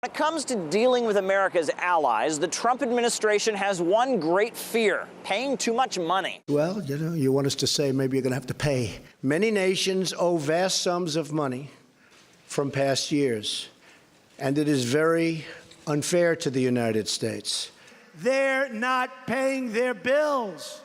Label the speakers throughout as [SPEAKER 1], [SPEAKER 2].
[SPEAKER 1] When it comes to dealing with America's allies, the Trump administration has one great fear: paying too much money.
[SPEAKER 2] Well, you want us to say maybe you're going to have to pay. Many nations owe vast sums of money from past years, and it is very unfair to the United States.
[SPEAKER 3] They're not paying their bills.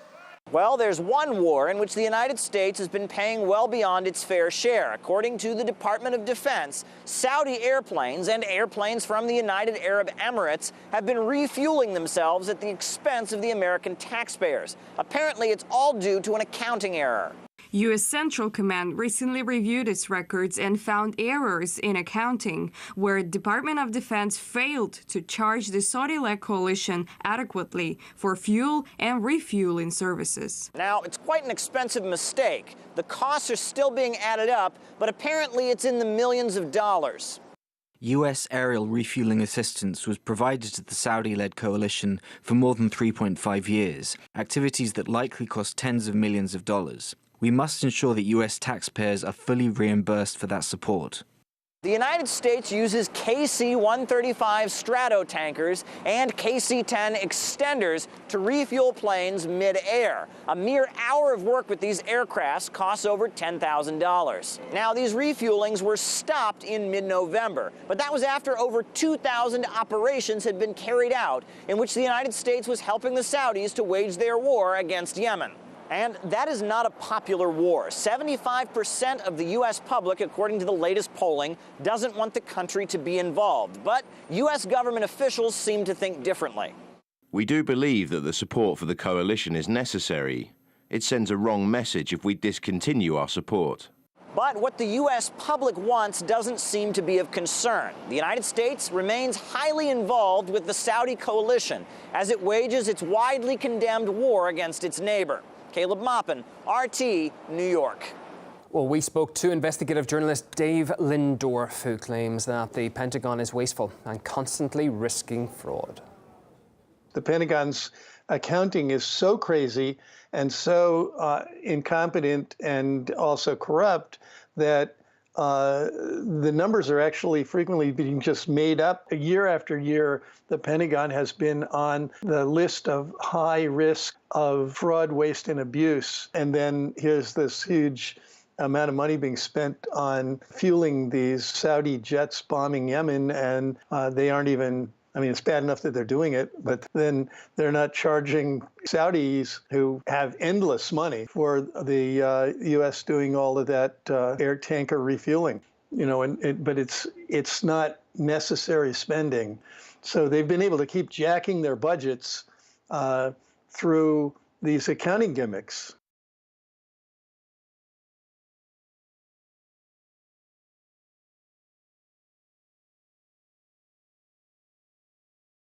[SPEAKER 1] Well, there's one war in which the United States has been paying well beyond its fair share. According to the Department of Defense, Saudi airplanes and airplanes from the United Arab Emirates have been refueling themselves at the expense of the American taxpayers. Apparently, it's all due to an accounting error.
[SPEAKER 4] U.S. Central Command recently reviewed its records and found errors in accounting, where Department of Defense failed to charge the Saudi-led coalition adequately for fuel and refueling services.
[SPEAKER 1] Now, it's quite an expensive mistake. The costs are still being added up, but apparently it's in the millions of dollars.
[SPEAKER 5] U.S. aerial refueling assistance was provided to the Saudi-led coalition for more than 3.5 years, activities that likely cost tens of millions of dollars. We must ensure that U.S. taxpayers are fully reimbursed for that support.
[SPEAKER 1] The United States uses KC-135 Strato tankers and KC-10 extenders to refuel planes mid-air. A mere hour of work with these aircrafts costs over $10,000. Now, these refuelings were stopped in mid-November, but that was after over 2,000 operations had been carried out in which the United States was helping the Saudis to wage their war against Yemen. And that is not a popular war. 75% of the U.S. public, according to the latest polling, doesn't want the country to be involved. But U.S. government officials seem to think differently.
[SPEAKER 6] We do believe that the support for the coalition is necessary. It sends a wrong message if we discontinue our support.
[SPEAKER 1] But what the U.S. public wants doesn't seem to be of concern. The United States remains highly involved with the Saudi coalition as it wages its widely condemned war against its neighbor. Caleb Maupin, RT, New York.
[SPEAKER 7] Well, we spoke to investigative journalist Dave Lindorf, who claims that the Pentagon is wasteful and constantly risking fraud.
[SPEAKER 8] The Pentagon's accounting is so crazy and so incompetent and also corrupt that the numbers are actually frequently being just made up. Year after year, the Pentagon has been on the list of high risk of fraud, waste, and abuse. And then here's this huge amount of money being spent on fueling these Saudi jets bombing Yemen, and they aren't even, I mean, it's bad enough that they're doing it, but then they're not charging Saudis, who have endless money, for the U.S. doing all of that air tanker refueling. You know, but it's not necessary spending. So they've been able to keep jacking their budgets through these accounting gimmicks.